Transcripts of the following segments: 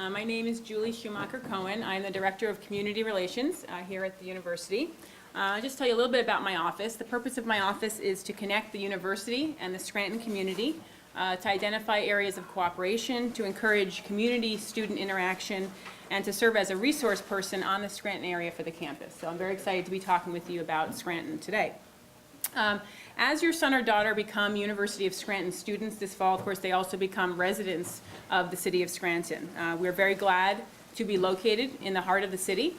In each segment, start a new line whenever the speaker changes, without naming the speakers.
My name is Julie Schumacher Cohen. I'm the Director of Community Relations here at the university. I'll just tell you a little bit about my office. The purpose of my office is to connect the university and the Scranton community, to identify areas of cooperation, to encourage community-student interaction, and to serve as a resource person on the Scranton area for the campus. So I'm very excited to be talking with you about Scranton today. As your son or daughter become University of Scranton students this fall, of course, they also become residents of the city of Scranton. We're very glad to be located in the heart of the city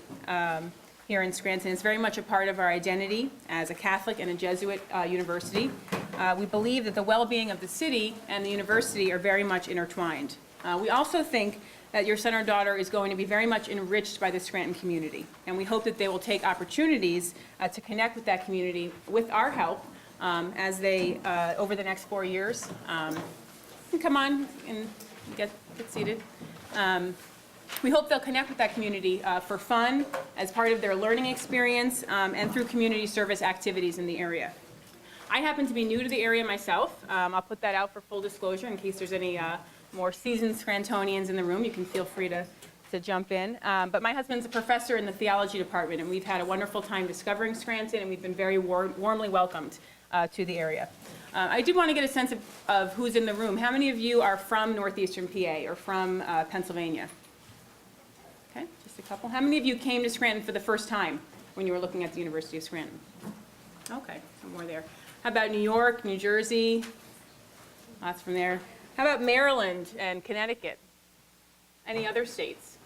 here in Scranton. It's very much a part of our identity as a Catholic and a Jesuit university. We believe that the well-being of the city and the university are very much intertwined. We also think that your son or daughter is going to be very much enriched by the Scranton community. And we hope that they will take opportunities to connect with that community with our help as they, over the next 4 years. Come on and get seated. We hope they'll connect with that community for fun, as part of their learning experience, and through community service activities in the area. I happen to be new to the area myself. I'll put that out for full disclosure in case there's any more seasoned Scrantonians in the room. You can feel free to jump in. But my husband's a professor in the theology department, and we've had a wonderful time discovering Scranton, and we've been very warmly welcomed to the area. I did want to get a sense of who's in the room. How many of you are from northeastern PA or from Pennsylvania? Okay, just a couple. How many of you came to Scranton for the first time when you were looking at the University of Scranton? Okay, some more there. How about New York, New Jersey? Lots from there. How about Maryland and Connecticut? Any other states?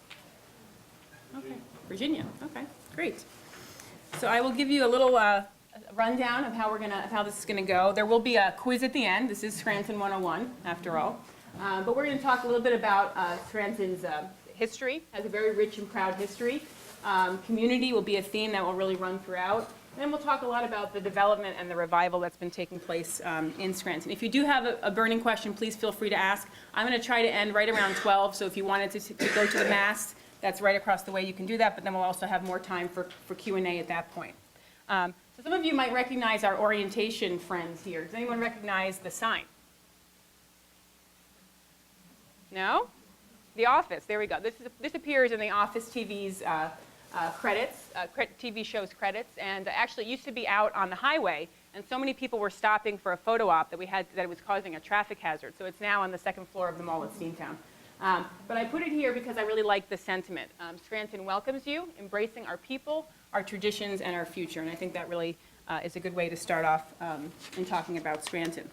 Okay, Virginia. Okay, great. So I will give you a little rundown of how this is gonna go. There will be a quiz at the end. This is Scranton 101, after all. But we're gonna talk a little bit about Scranton's history. It has a very rich and proud history. Community will be a theme that will really run throughout. And then we'll talk a lot about the development and the revival that's been taking place in Scranton. If you do have a burning question, please feel free to ask. I'm going to try to end right around 12, so if you wanted to go to the mast, that's right across the way, you can do that, but then we'll also have more time for Q&A at that point. So some of you might recognize our orientation friends here. Does anyone recognize the sign? No? The Office, there we go. This appears in the Office TV's credits, TV shows credits, and actually it used to be out on the highway, and so many people were stopping for a photo op that it was causing a traffic hazard. So it's now on the second floor of the mall at Steamtown. But I put it here because I really like the sentiment. Scranton welcomes you, embracing our people, our traditions, and our future, and I think that really is a good way to start off in talking about Scranton.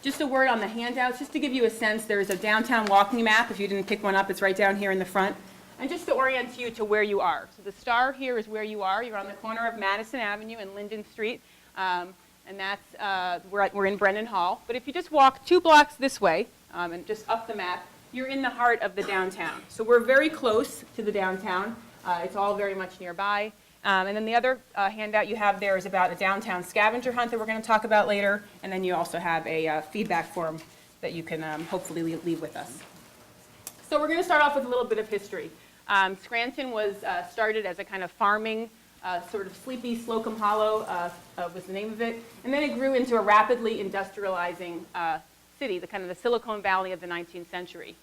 Just a word on the handouts, just to give you a sense, there's a downtown walking map. If you didn't pick one up, it's right down here in the front. And just to orient you to where you are. So the star here is where you are. You're on the corner of Madison Avenue and Linden Street. And that's, we're in Brennan Hall. But if you just walk 2 blocks this way, and just up the map, you're in the heart of the downtown. So we're very close to the downtown. It's all very much nearby. And then the other handout you have there is about a downtown scavenger hunt that we're going to talk about later. And then you also have a feedback form that you can hopefully leave with us. So we're going to start off with a little bit of history. Scranton was started as a kind of farming, sort of sleepy Slocum Hollow was the name of it. And then it grew into a rapidly industrializing city, the kind of the Silicon Valley of the 19th century.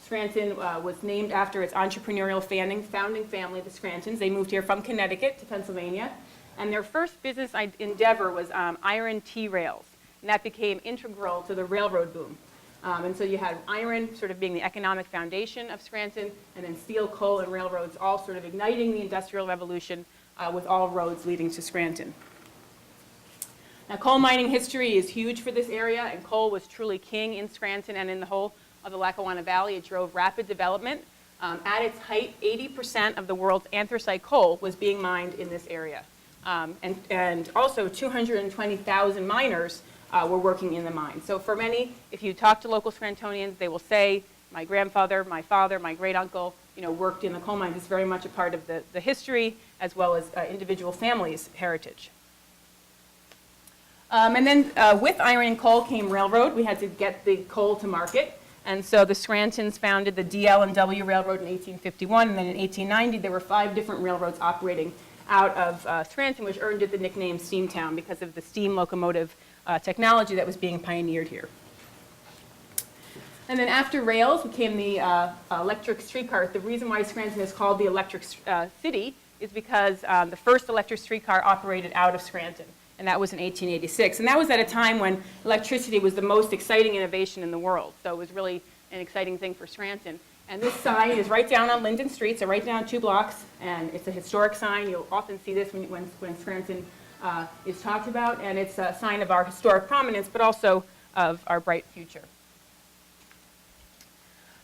Scranton was named after its entrepreneurial founding family, the Scrantons. They moved here from Connecticut to Pennsylvania. And their first business endeavor was iron T-rails. And that became integral to the railroad boom. And so you had iron sort of being the economic foundation of Scranton, and then steel, coal, and railroads all sort of igniting the Industrial Revolution with all roads leading to Scranton. Now, coal mining history is huge for this area, and coal was truly king in Scranton and in the whole of the Lackawanna Valley. It drove rapid development. At its height, 80% of the world's anthracite coal was being mined in this area. And also 220,000 miners were working in the mine. So for many, if you talk to local Scrantonians, they will say, my grandfather, my father, my great-uncle, worked in the coal mines. It's very much a part of the history as well as individual families' heritage. And then with iron and coal came railroad. We had to get the coal to market. And so the Scrantons founded the DL&W Railroad in 1851, and then in 1890 there were 5 different railroads operating out of Scranton, which earned it the nickname Steamtown because of the steam locomotive technology that was being pioneered here. And then after rails came the electric streetcar. The reason why Scranton is called the electric city is because the first electric streetcar operated out of Scranton, and that was in 1886. And that was at a time when electricity was the most exciting innovation in the world. So it was really an exciting thing for Scranton. And this sign is right down on Linden Street, so right down 2 blocks, and it's a historic sign. You'll often see this when Scranton is talked about, and it's a sign of our historic prominence, but also of our bright future.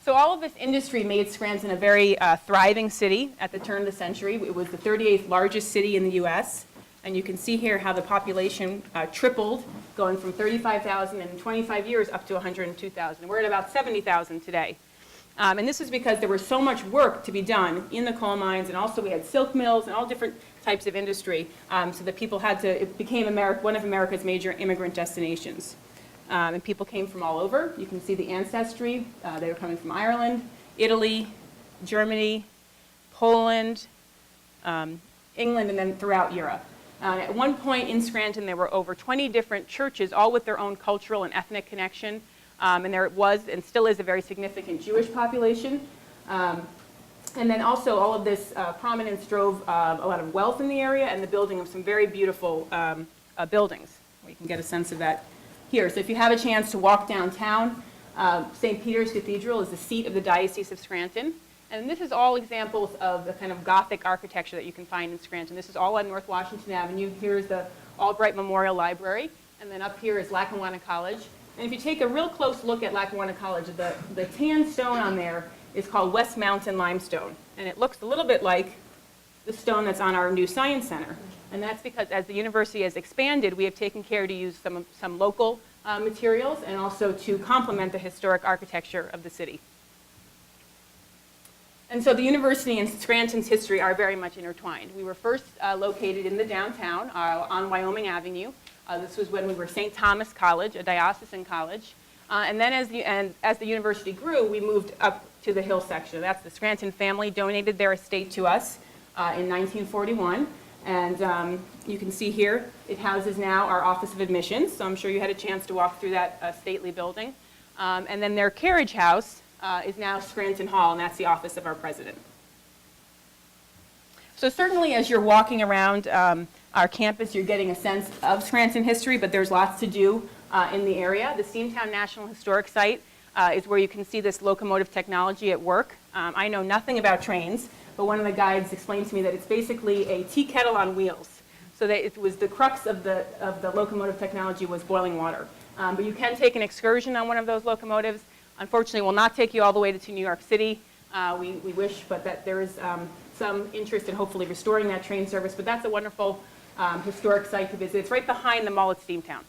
So all of this industry made Scranton a very thriving city at the turn of the century. It was the 38th largest city in the U.S., and you can see here how the population tripled, going from 35,000 in 25 years up to 102,000. We're at about 70,000 today. And this is because there was so much work to be done in the coal mines, and also we had silk mills and all different types of industry, so that people had to, it became one of America's major immigrant destinations. And people came from all over. You can see the ancestry. They were coming from Ireland, Italy, Germany, Poland, England, and then throughout Europe. At one point in Scranton, there were over 20 different churches, all with their own cultural and ethnic connection. And there was, and still is, a very significant Jewish population. And then also all of this prominence drove a lot of wealth in the area and the building of some very beautiful buildings. We can get a sense of that here. So if you have a chance to walk downtown, St. Peter's Cathedral is the seat of the Diocese of Scranton. And this is all examples of the kind of Gothic architecture that you can find in Scranton. This is all on North Washington Avenue. Here's the Albright Memorial Library. And then up here is Lackawanna College. And if you take a real close look at Lackawanna College, the tan stone on there is called West Mountain limestone. And it looks a little bit like the stone that's on our new Science Center. And that's because as the university has expanded, we have taken care to use some local materials and also to complement the historic architecture of the city. And so the university and Scranton's history are very much intertwined. We were first located in the downtown on Wyoming Avenue. This was when we were St. Thomas College, a diocesan college. And then as the university grew, we moved up to the hill section. That's the Scranton family donated their estate to us in 1941. And you can see here, it houses now our Office of Admissions. So I'm sure you had a chance to walk through that stately building. And then their carriage house is now Scranton Hall, and that's the office of our president. So certainly as you're walking around our campus, you're getting a sense of Scranton history, but there's lots to do in the area. The Steamtown National Historic Site is where you can see this locomotive technology at work. I know nothing about trains, but one of the guides explained to me that it's basically a tea kettle on wheels. So that it was the crux of the locomotive technology was boiling water. But you can take an excursion on one of those locomotives. Unfortunately, it will not take you all the way to New York City. We wish, but that there is some interest in hopefully restoring that train service. But that's a wonderful historic site to visit. It's right behind the mall at Steamtown.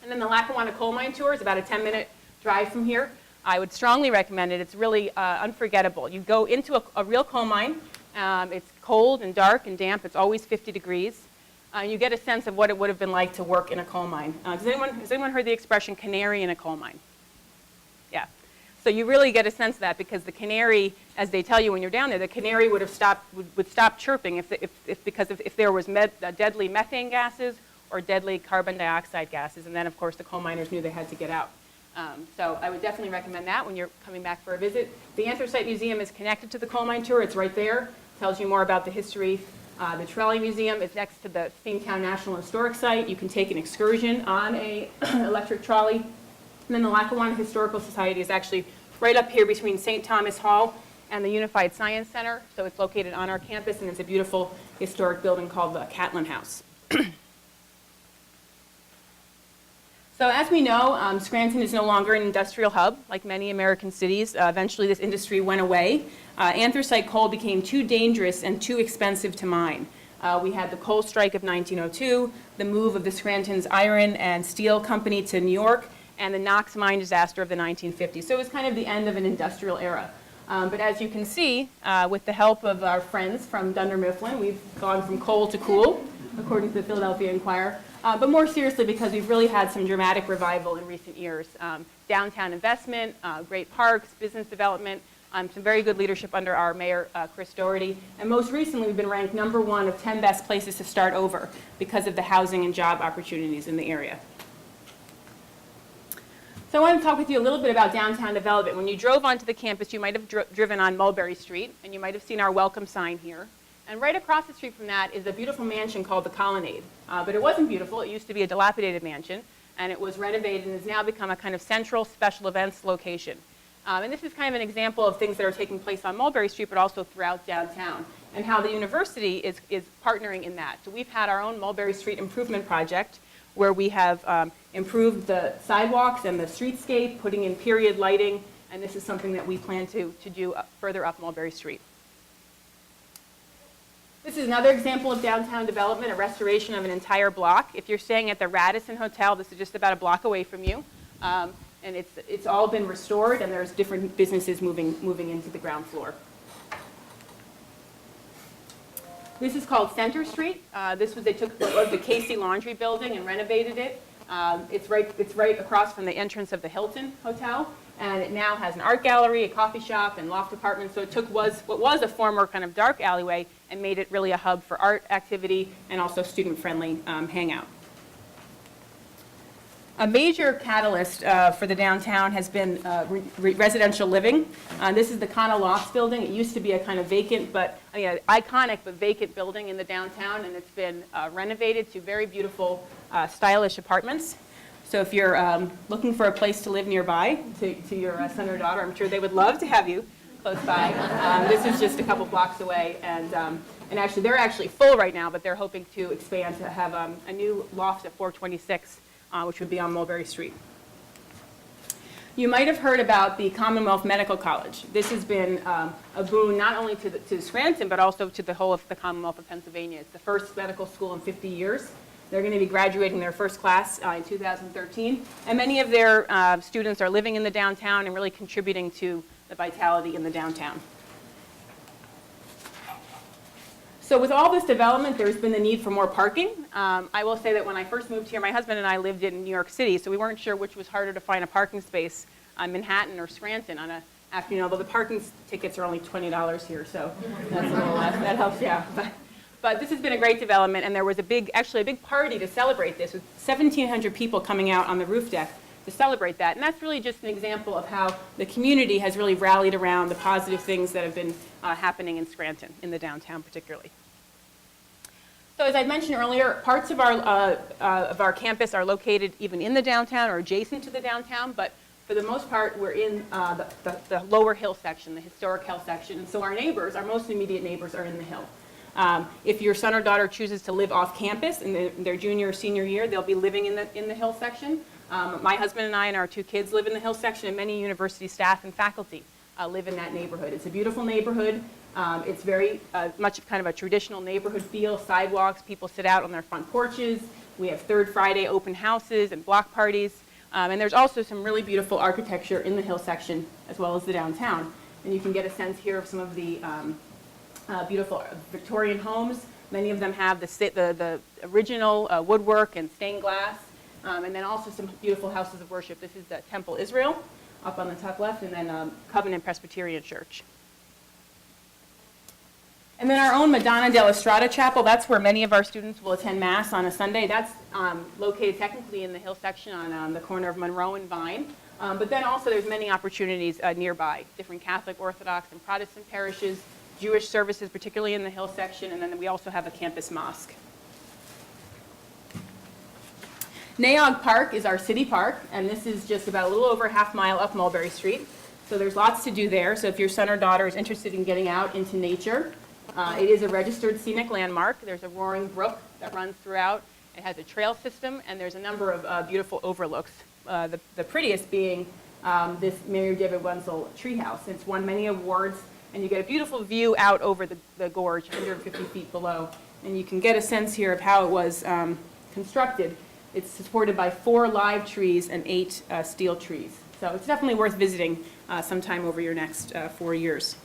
And then the Lackawanna Coal Mine Tour is about a 10-minute drive from here. I would strongly recommend it. It's really unforgettable. You go into a real coal mine. It's cold and dark and damp. It's always 50 degrees. You get a sense of what it would have been like to work in a coal mine. Has anyone heard the expression canary in a coal mine? Yeah. So you really get a sense of that because the canary, as they tell you when you're down there, the canary would stop chirping if there was deadly methane gases or deadly carbon dioxide gases. And then, of course, the coal miners knew they had to get out. So I would definitely recommend that when you're coming back for a visit. The Anthracite Museum is connected to the coal mine tour. It's right there. Tells you more about the history. The Trolley Museum is next to the Steamtown National Historic Site. You can take an excursion on an electric trolley. And then the Lackawanna Historical Society is actually right up here between St. Thomas Hall and the Unified Science Center. So it's located on our campus, and it's a beautiful historic building called the Catlin House. So as we know, Scranton is no longer an industrial hub like many American cities. Eventually this industry went away. Anthracite coal became too dangerous and too expensive to mine. We had the coal strike of 1902, the move of the Scranton's Iron and Steel Company to New York, and the Knox mine disaster of the 1950s. So it was kind of the end of an industrial era. But as you can see, with the help of our friends from Dunder Mifflin, we've gone from coal to cool, according to the Philadelphia Inquirer. But more seriously, because we've really had some dramatic revival in recent years. Downtown investment, great parks, business development, some very good leadership under our mayor, Chris Doherty. And most recently, we've been ranked #1 of 10 best places to start over because of the housing and job opportunities in the area. So I want to talk with you a little bit about downtown development. When you drove onto the campus, you might have driven on Mulberry Street, and you might have seen our welcome sign here. And right across the street from that is a beautiful mansion called the Colonnade. But it wasn't beautiful. It used to be a dilapidated mansion, and it was renovated and has now become a kind of central special events location. And this is kind of an example of things that are taking place on Mulberry Street, but also throughout downtown, and how the university is partnering in that. So we've had our own Mulberry Street improvement project, where we have improved the sidewalks and the streetscape, putting in period lighting, and this is something that we plan to do further up Mulberry Street. This is another example of downtown development, a restoration of an entire block. If you're staying at the Radisson Hotel, this is just about a block away from you. And it's all been restored, and there's different businesses moving into the ground floor. This is called Center Street. They took the Casey Laundry building and renovated it. It's right across from the entrance of the Hilton Hotel, and it now has an art gallery, a coffee shop, and loft apartments. So it took what was a former kind of dark alleyway and made it really a hub for art activity and also student-friendly hangout. A major catalyst for the downtown has been residential living. This is the Kana Lofts building. It used to be a kind of vacant, iconic but vacant building in the downtown, and it's been renovated to very beautiful, stylish apartments. So if you're looking for a place to live nearby to your son or daughter, I'm sure they would love to have you close by. This is just a couple blocks away, and actually they're actually full right now, but they're hoping to expand to have a new loft at 426. Which would be on Mulberry Street. You might have heard about the Commonwealth Medical College. This has been a boon not only to Scranton, but also to the whole of the Commonwealth of Pennsylvania. It's the first medical school in 50 years. They're going to be graduating their first class in 2013. And many of their students are living in the downtown and really contributing to the vitality in the downtown. So with all this development, there's been the need for more parking. I will say that when I first moved here, my husband and I lived in New York City, so we weren't sure which was harder to find a parking space on Manhattan or Scranton on an afternoon, although the parking tickets are only $20 here, so that's a little less. That helps you out. But this has been a great development, and there was actually a big party to celebrate this with 1,700 people coming out on the roof deck to celebrate that. And that's really just an example of how the community has really rallied around the positive things that have been happening in Scranton, in the downtown particularly. So as I mentioned earlier, parts of our campus are located even in the downtown or adjacent to the downtown, but for the most part, we're in the lower hill section, the historic hill section. And so our neighbors, our most immediate neighbors, are in the hill. If your son or daughter chooses to live off campus in their junior or senior year, they'll be living in the hill section. My husband and I and our two kids live in the hill section, and many university staff and faculty live in that neighborhood. It's a beautiful neighborhood. It's very much kind of a traditional neighborhood feel, sidewalks, people sit out on their front porches. We have Third Friday open houses and block parties. And there's also some really beautiful architecture in the hill section as well as the downtown. And you can get a sense here of some of the beautiful Victorian homes. Many of them have the original woodwork and stained glass. And then also some beautiful houses of worship. This is the Temple Israel up on the top left, and then Covenant Presbyterian Church. And then our own Madonna della Strada Chapel, that's where many of our students will attend Mass on a Sunday. That's located technically in the hill section on the corner of Monroe and Vine. But then also there's many opportunities nearby, different Catholic, Orthodox, and Protestant parishes, Jewish services, particularly in the hill section, and then we also have a campus mosque. Nay Aug Park is our city park, and this is just about a little over a half mile up Mulberry Street. So there's lots to do there. So if your son or daughter is interested in getting out into nature, it is a registered scenic landmark. There's a roaring brook that runs throughout. It has a trail system, and there's a number of beautiful overlooks. The prettiest being this Mary David Wenzel Treehouse. It's won many awards, and you get a beautiful view out over the gorge, 150 feet below. And you can get a sense here of how it was constructed. It's supported by 4 live trees and 8 steel trees. So it's definitely worth visiting sometime over your next 4 years.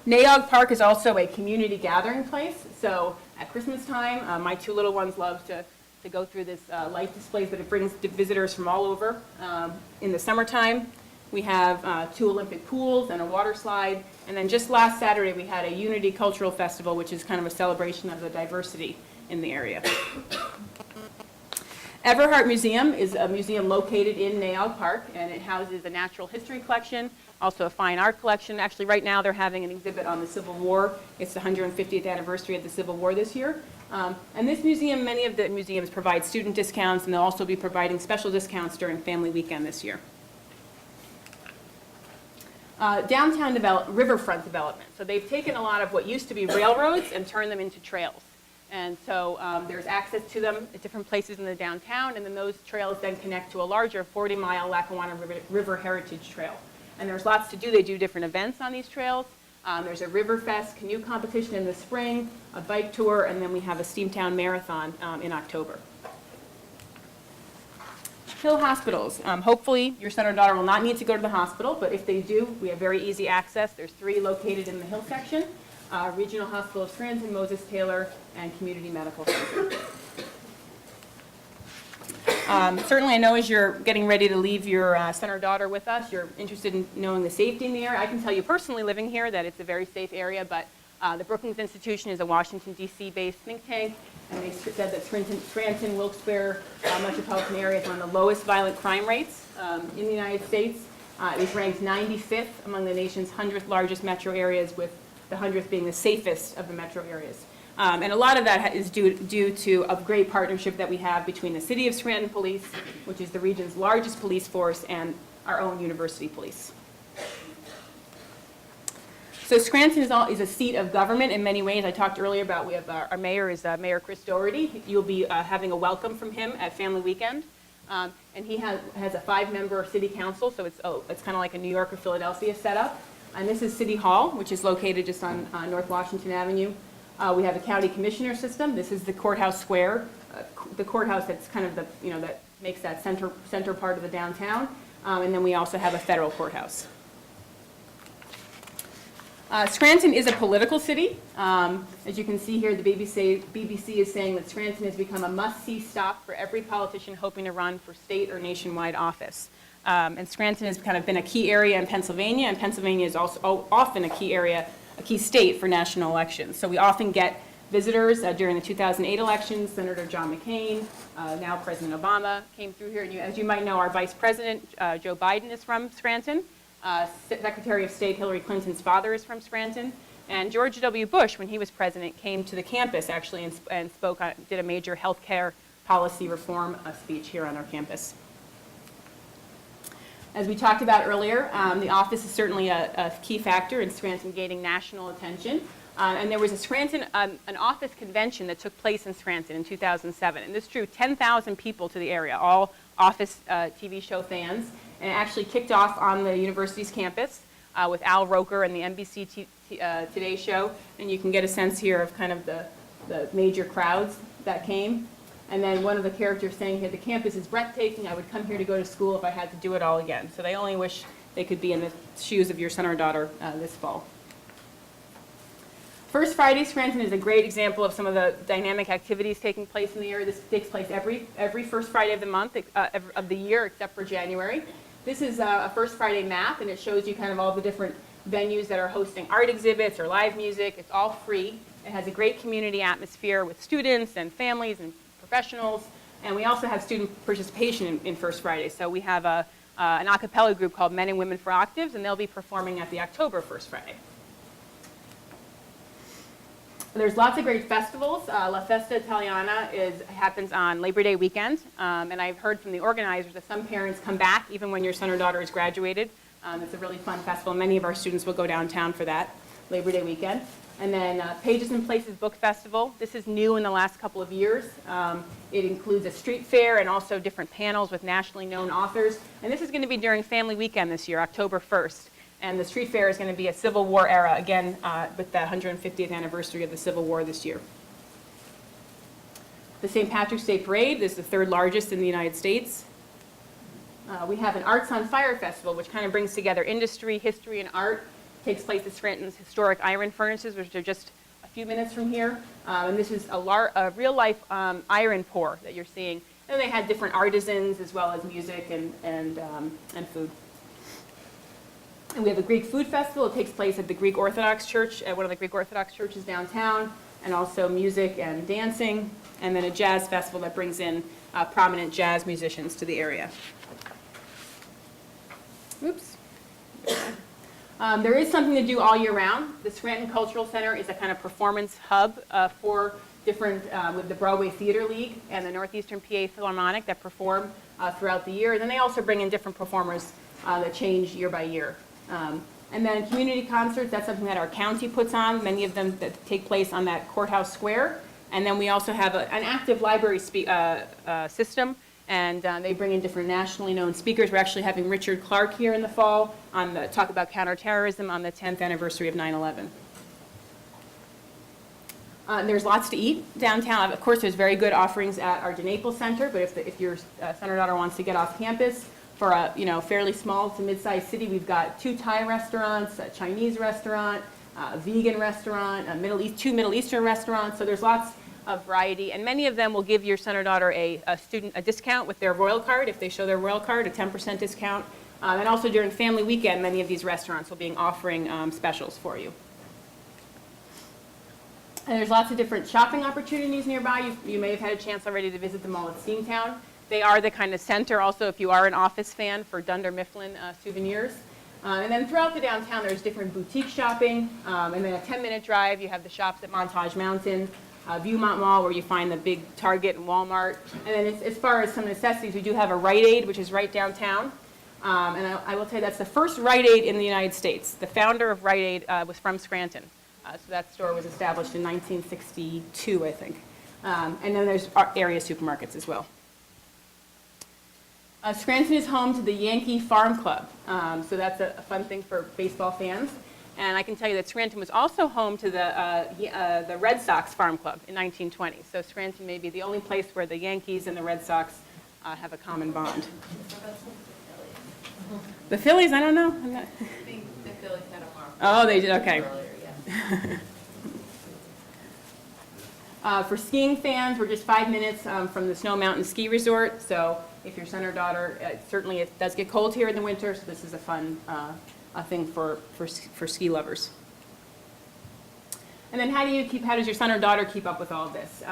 Nay Aug Park is also a community gathering place. So at Christmas time, my 2 little ones love to go through this light displays, but it brings visitors from all over. In the summertime, we have 2 Olympic pools and a water slide. And then just last Saturday, we had a Unity Cultural Festival, which is kind of a celebration of the diversity in the area. Everhart Museum is a museum located in Nay Aug Park, and it houses a natural history collection, also a fine art collection. Actually, right now they're having an exhibit on the Civil War. It's the 150th anniversary of the Civil War this year. And this museum, many of the museums provide student discounts, and they'll also be providing special discounts during Family Weekend this year. Downtown riverfront development. So they've taken a lot of what used to be railroads and turned them into trails. And so there's access to them at different places in the downtown, and then those trails then connect to a larger 40-mile Lackawanna River Heritage Trail. And there's lots to do. They do different events on these trails. There's a River Fest canoe competition in the spring, a bike tour, and then we have a Steamtown Marathon in October. Hill hospitals. Hopefully your son or daughter will not need to go to the hospital, but if they do, we have very easy access. There's 3 located in the Hill section. Regional Hospital of Scranton, Moses Taylor, and Community Medical Center. Certainly, I know as you're getting ready to leave your son or daughter with us, you're interested in knowing the safety in the area. I can tell you personally, living here, that it's a very safe area, but the Brookings Institution is a Washington, D.C. based think tank, and they said that Scranton, Wilkes-Barre metropolitan area is one of the lowest violent crime rates in the United States. It was ranked 95th among the nation's 100th largest metro areas, with the 100th being the safest of the metro areas. And a lot of that is due to a great partnership that we have between the City of Scranton Police, which is the region's largest police force, and our own University Police. So Scranton is a seat of government in many ways. I talked earlier about we have our mayor is Mayor Chris Doherty. You'll be having a welcome from him at Family Weekend. And he has a 5-member city council, so it's kind of like a New York or Philadelphia setup. And this is City Hall, which is located just on North Washington Avenue. We have a county commissioner system. This is the courthouse square, the courthouse that's kind of the, that makes that center part of the downtown. And then we also have a federal courthouse. Scranton is a political city. As you can see here, the BBC is saying that Scranton has become a must-see stop for every politician hoping to run for state or nationwide office. And Scranton has kind of been a key area in Pennsylvania, and Pennsylvania is also often a key state for national elections. So we often get visitors during the 2008 elections. Senator John McCain, now President Obama, came through here. And as you might know, our Vice President, Joe Biden, is from Scranton. Secretary of State Hillary Clinton's father is from Scranton. And George W. Bush, when he was president, came to the campus actually and spoke on, did a major health care policy reform speech here on our campus. As we talked about earlier, the office is certainly a key factor in Scranton gaining national attention. And there was a Scranton, an office convention that took place in Scranton in 2007. And this drew 10,000 people to the area, all Office TV show fans. And it actually kicked off on the university's campus with Al Roker and the NBC Today show. And you can get a sense here of kind of the major crowds that came. And then one of the characters saying here, the campus is breathtaking. I would come here to go to school if I had to do it all again. So they only wish they could be in the shoes of your son or daughter this fall. First Friday, Scranton is a great example of some of the dynamic activities taking place in the area. This takes place every first Friday of the month, of the year, except for January. This is a First Friday map, and it shows you kind of all the different venues that are hosting art exhibits or live music. It's all free. It has a great community atmosphere with students and families and professionals, and we also have student participation in First Friday. So we have an a cappella group called Men and Women for Octaves, and they'll be performing at the October First Friday. There's lots of great festivals. La Festa Italiana happens on Labor Day weekend, and I've heard from the organizers that some parents come back even when your son or daughter is graduated. It's a really fun festival. Many of our students will go downtown for that Labor Day weekend. And then Pages and Places Book Festival. This is new in the last couple of years. It includes a street fair and also different panels with nationally known authors. And this is going to be during Family Weekend this year, October 1st. And the street fair is going to be a Civil War era, again, with the 150th anniversary of the Civil War this year. The St. Patrick's Day Parade is the 3rd largest in the United States. We have an Arts on Fire Festival, which kind of brings together industry, history, and art. Takes place at Scranton's historic iron furnaces, which are just a few minutes from here. And this is a real-life iron pour that you're seeing. And they had different artisans as well as music and food. And we have a Greek Food Festival. It takes place at the Greek Orthodox Church, at one of the Greek Orthodox churches downtown, and also music and dancing. and then a jazz festival that brings in prominent jazz musicians to the area. Oops. There is something to do all year round. The Scranton Cultural Center is a kind of performance hub for different, with the Broadway Theater League and the Northeastern PA Philharmonic that perform throughout the year. And then they also bring in different performers that change year by year. And then community concerts, that's something that our county puts on, many of them that take place on that courthouse square. And then we also have an active library system, and they bring in different nationally known speakers. We're actually having Richard Clark here in the fall on the talk about counterterrorism on the 10th anniversary of 9/11. There's lots to eat downtown. Of course, there's very good offerings at our DeNaples Center, but if your son or daughter wants to get off campus, for a fairly small to mid-sized city, we've got 2 Thai restaurants, a Chinese restaurant, a vegan restaurant, two Middle Eastern restaurants. So there's lots of variety, and many of them will give your son or daughter a discount with their Royal card if they show their Royal card, a 10% discount. And also during family weekend, many of these restaurants will be offering specials for you. And there's lots of different shopping opportunities nearby. You may have had a chance already to visit the mall at Steamtown. They are the kind of center also, if you are an Office fan, for Dunder Mifflin souvenirs. And then throughout the downtown, there's different boutique shopping. And then a 10-minute drive, you have the shops at Montage Mountain, Viewmont Mall, where you find the big Target and Walmart. And then as far as some necessities, we do have a Rite Aid, which is right downtown. And I will tell you, that's the first Rite Aid in the United States. The founder of Rite Aid was from Scranton. So that store was established in 1962, I think. And then there's area supermarkets as well. Scranton is home to the Yankee Farm Club, so that's a fun thing for baseball fans. And I can tell you that Scranton was also home to the Red Sox Farm Club in 1920. So Scranton may be the only place where the Yankees and the Red Sox have a common bond. The Phillies, I don't know.
I think the Phillies had a farm.
Oh, they did, okay.
Earlier, yeah.
For skiing fans, we're just 5 minutes from the Snow Mountain Ski Resort. So if your son or daughter, certainly it does get cold here in the winter, so this is a fun thing for ski lovers. And then how does your son or daughter keep up with all of this?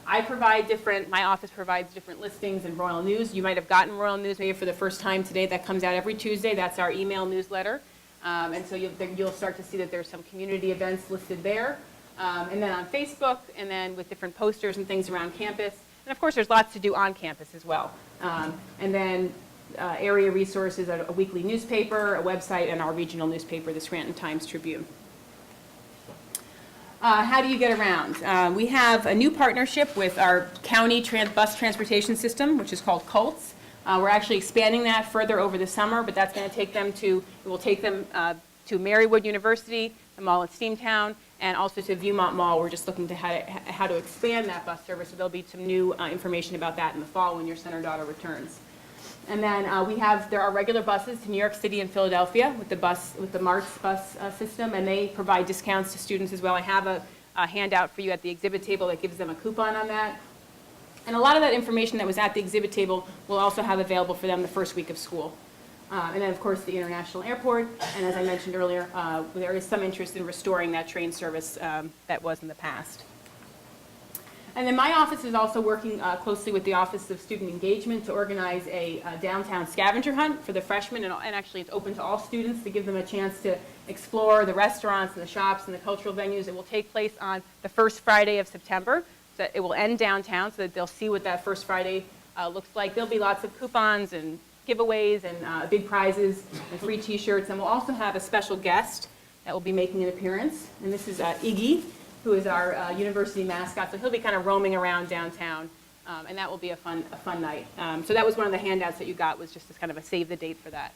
My office provides different listings in Royal News. You might have gotten Royal News maybe for the first time today. That comes out every Tuesday. That's our email newsletter. And so you'll start to see that there's some community events listed there. And then on Facebook, and then with different posters and things around campus. And of course, there's lots to do on campus as well. And then area resources, a weekly newspaper, a website, and our regional newspaper, the Scranton Times-Tribune. How do you get around? We have a new partnership with our county bus transportation system, which is called CULTS. We're actually expanding that further over the summer, but that's going to take them to Marywood University, the mall at Steamtown, and also to Viewmont Mall. We're just looking to how to expand that bus service, so there'll be some new information about that in the fall when your son or daughter returns. And then there are regular buses to New York City and Philadelphia with the MARTS bus system, and they provide discounts to students as well. I have a handout for you at the exhibit table that gives them a coupon on that. And a lot of that information that was at the exhibit table we'll also have available for them the first week of school. And then, of course, the International Airport. And as I mentioned earlier, there is some interest in restoring that train service that was in the past. And then my office is also working closely with the Office of Student Engagement to organize a downtown scavenger hunt for the freshmen. And actually, it's open to all students to give them a chance to explore the restaurants and the shops and the cultural venues. It will take place on the first Friday of September. So it will end downtown so that they'll see what that first Friday looks like. There'll be lots of coupons and giveaways and big prizes and free T-shirts. And we'll also have a special guest that will be making an appearance. And this is Iggy, who is our university mascot. So he'll be kind of roaming around downtown. And that will be a fun night. So that was one of the handouts that you got, was just kind of a save the date for that.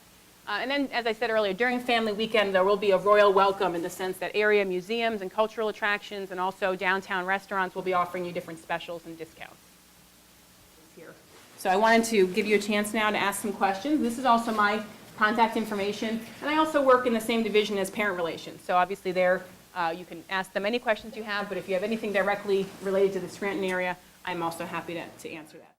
And then, as I said earlier, during family weekend, there will be a royal welcome in the sense that area museums and cultural attractions and also downtown restaurants will be offering you different specials and discounts. Here. So I wanted to give you a chance now to ask some questions. This is also my contact information. And I also work in the same division as parent relations. So obviously there, you can ask them any questions you have, but if you have anything directly related to the Scranton area, I'm also happy to answer that.